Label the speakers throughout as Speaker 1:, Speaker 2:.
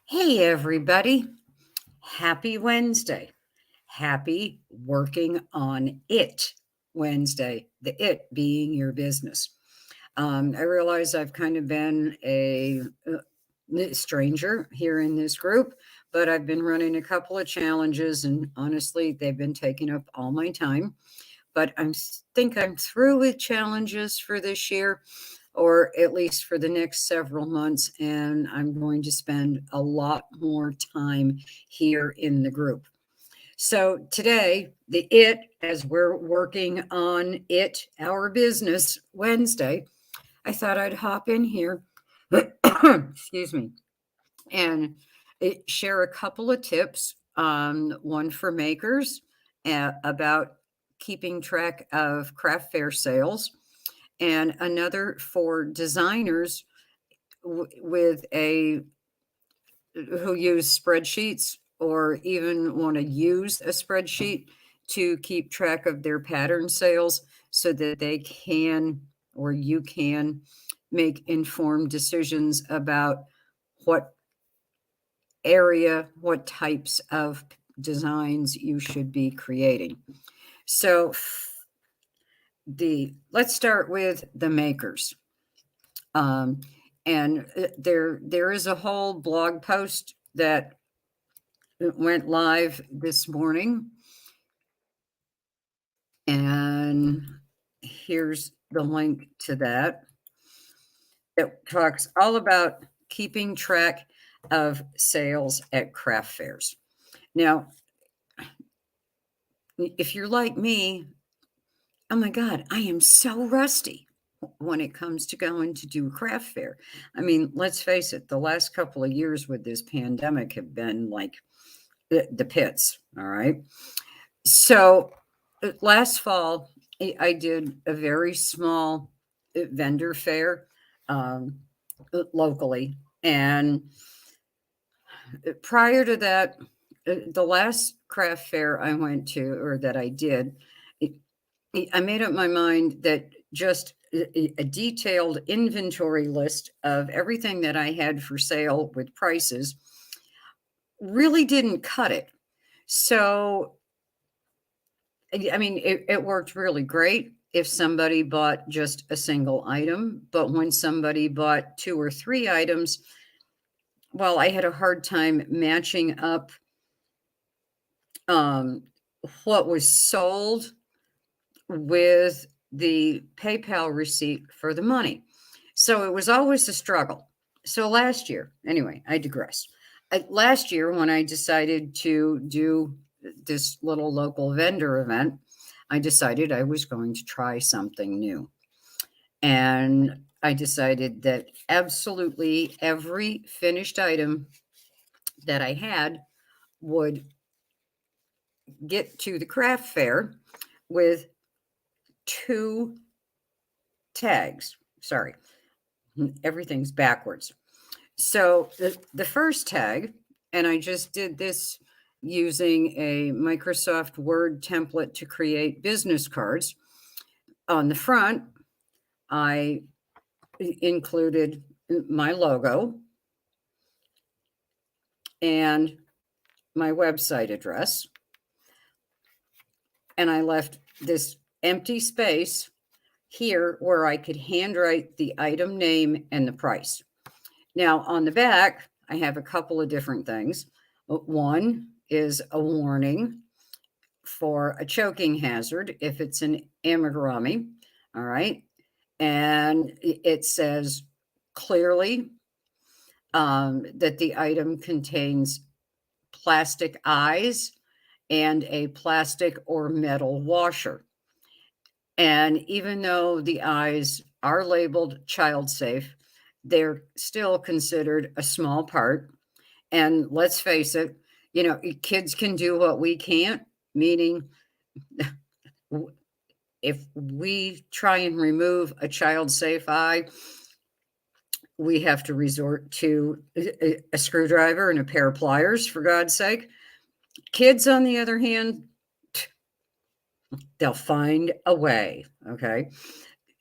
Speaker 1: Hey, everybody. Happy Wednesday. Happy working on it Wednesday, the it being your business. I realize I've kind of been a stranger here in this group, but I've been running a couple of challenges, and honestly, they've been taking up all my time. But think I'm through with challenges for this year, or at least for the next several months, and I'm going to spend a lot more time here in the group. So today, the it, as we're working on it, our business Wednesday, I thought I'd hop in here, excuse me, and share a couple of tips. One for makers about keeping track of craft fair sales, and another for designers with a who use spreadsheets or even want to use a spreadsheet to keep track of their pattern sales so that they can or you can make informed decisions about what what types of designs you should be creating. So let's start with the makers. And there is a whole blog post that went live this morning, and here's the link to that. It talks all about keeping track of sales at craft fairs. Now, if you're like me, oh my God, I am so rusty when it comes to going to do a craft fair. I mean, let's face it, the last couple of years with this pandemic have been like the pits. All right. So last fall, I did a very small vendor fair locally. And prior to that, the last craft fair I went to or that I did, I made up my mind that just a detailed inventory list of everything that I had for sale with prices really didn't cut it. So, I mean, it worked really great if somebody bought just a single item, but when somebody bought two or three items, well, I had a hard time matching up what was sold with the PayPal receipt for the money. So it was always a struggle. So last year, anyway, I digress. Last year, when I decided to do this little local vendor event, I decided I was going to try something new. And I decided that absolutely every finished item that I had would get to the craft fair with two tags. Sorry, everything's backwards. So the first tag, and I just did this using a Microsoft Word template to create business cards. On the front, I included my logo and my website address. And I left this empty space here where I could handwrite the item name and the price. Now, on the back, I have a couple of different things. One is a warning for a choking hazard if it's an amigurumi. All right. And it says clearly that the item contains plastic eyes and a plastic or metal washer. And even though the eyes are labeled child safe, they're still considered a small part. And let's face it, kids can do what we can't, meaning if we try and remove a child safe eye, we have to resort to a screwdriver and a pair of pliers, for God's sake. Kids, on the other hand, they'll find a way. Okay.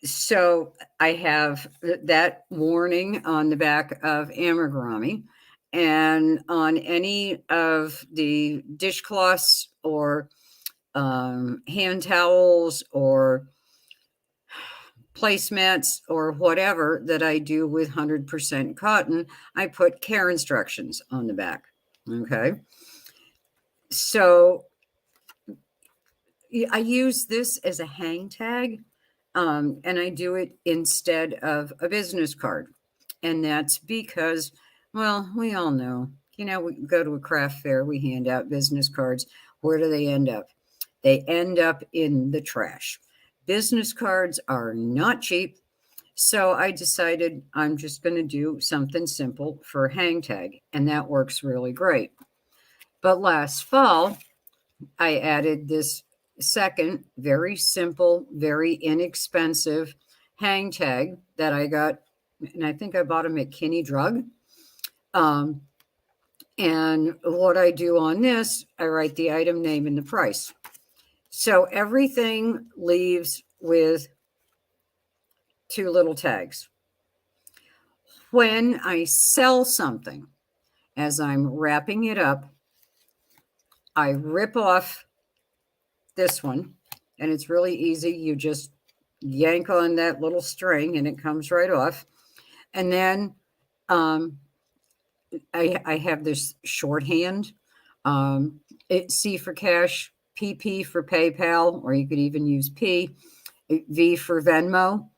Speaker 1: So I have that warning on the back of amigurumi. And on any of the dishcloths or hand towels or placemats or whatever that I do with 100% cotton, I put care instructions on the back. Okay. So I use this as a hang tag, and I do it instead of a business card. And that's because, well, we all know, we go to a craft fair, we hand out business cards. Where do they end up? They end up in the trash. Business cards are not cheap. So I decided I'm just going to do something simple for a hang tag, and that works really great. But last fall, I added this second, very simple, very inexpensive hang tag that I got, and I think I bought them at Kinney Drug. Um, and what I do on this, I write the item name and the price. So everything leaves with two little tags. When I sell something, as I'm wrapping it up, I rip off this one, and it's really easy. You just yank on that little string and it comes right off. And then um, I have this shorthand, C for cash, PP for PayPal, or you could even use P, V for Venmo.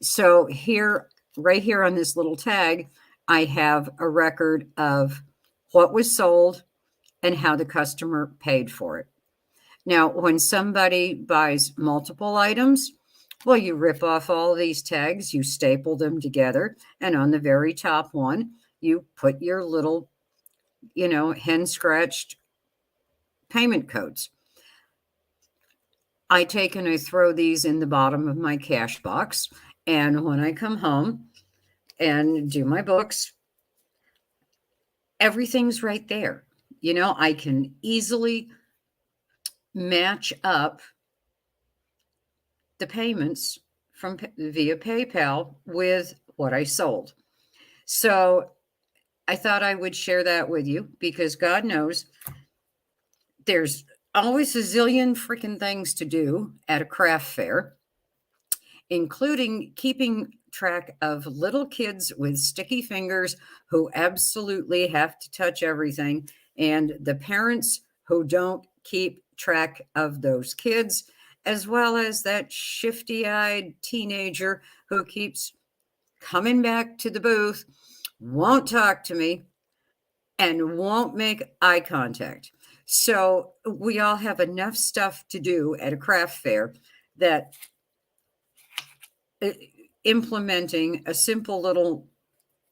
Speaker 1: So here, right here on this little tag, I have a record of what was sold and how the customer paid for it. Now, when somebody buys multiple items, well, you rip off all these tags, you staple them together, and on the very top one, you put your little, hen scratched payment codes. I take and I throw these in the bottom of my cash box. And when I come home and do my books, everything's right there. I can easily match up the payments from via PayPal with what I sold. So I thought I would share that with you because God knows there's always a zillion freaking things to do at a craft fair, including keeping track of little kids with sticky fingers who absolutely have to touch everything, and the parents who don't keep track of those kids, as well as that shifty eyed teenager who keeps coming back to the booth, won't talk to me, and won't make eye contact. So we all have enough stuff to do at a craft fair that implementing a simple little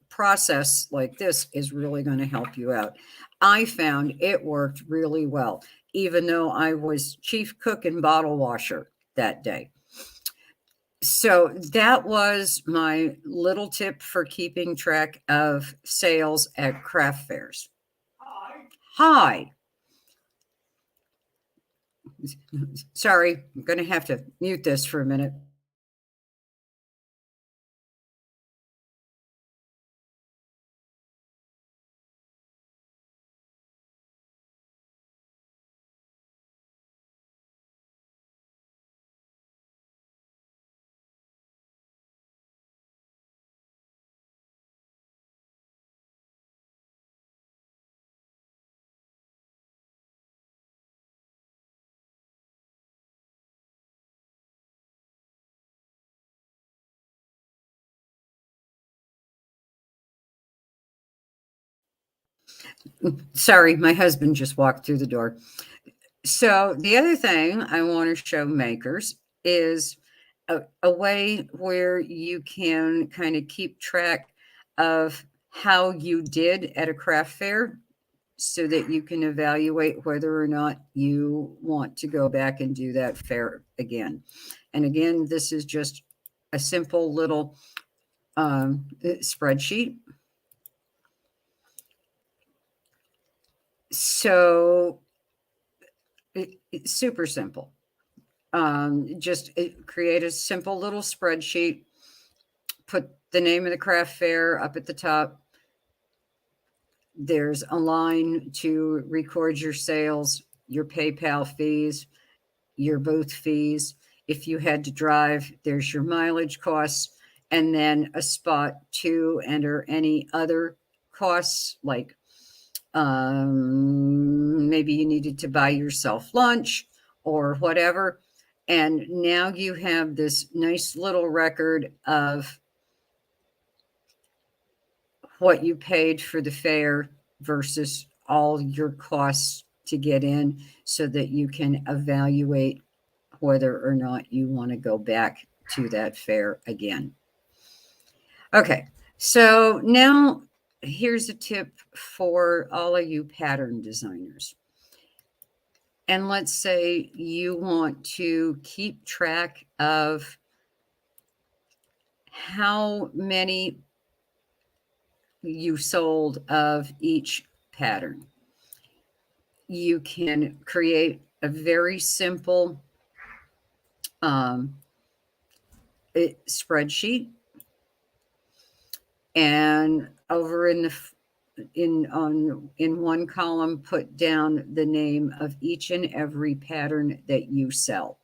Speaker 1: process like this is really going to help you out. I found it worked really well, even though I was chief cook and bottle washer that day. So that was my little tip for keeping track of sales at craft fairs. Hi. Sorry, I'm going to have to mute this for a minute. Sorry, my husband just walked through the door. So the other thing I want to show makers is a way where you can kind of keep track of how you did at a craft fair so that you can evaluate whether or not you want to go back and do that fair again. And again, this is just a simple little spreadsheet. So it's super simple. Just create a simple little spreadsheet, put the name of the craft fair up at the top, There's a line to record your sales, your PayPal fees, your booth fees. If you had to drive, there's your mileage costs, and then a spot to enter any other costs, like maybe you needed to buy yourself lunch or whatever. And now you have this nice little record of what you paid for the fair versus all your costs to get in, so that you can evaluate whether or not you want to go back to that fair again. Okay, so now here's a tip for all of you pattern designers. And let's say you want to keep track of how many you sold of each pattern. You can create a very simple spreadsheet, and over in one column put down the name of each and every pattern that you sell.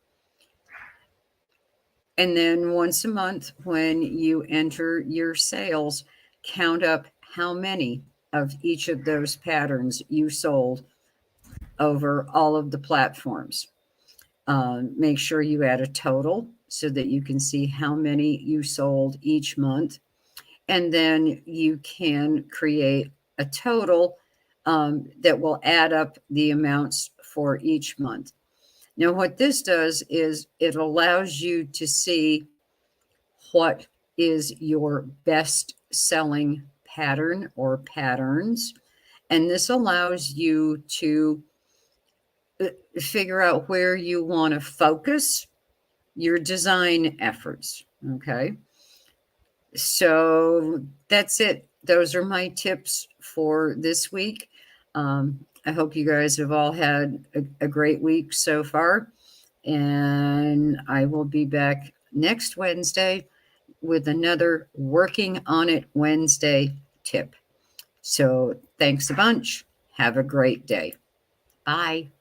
Speaker 1: And then once a month, when you enter your sales, count up how many of each of those patterns you sold over all of the platforms. Make sure you add a total so that you can see how many you sold each month. And then you can create a total that will add up the amounts for each month. Now, what this does is it allows you to see what is your best selling pattern or patterns. And this allows you to figure out where you want to focus your design efforts. Okay. So that's it. Those are my tips for this week. I hope you guys have all had a great week so far. And I will be back next Wednesday with another Working on It Wednesday tip. So thanks a bunch. Have a great day. Bye.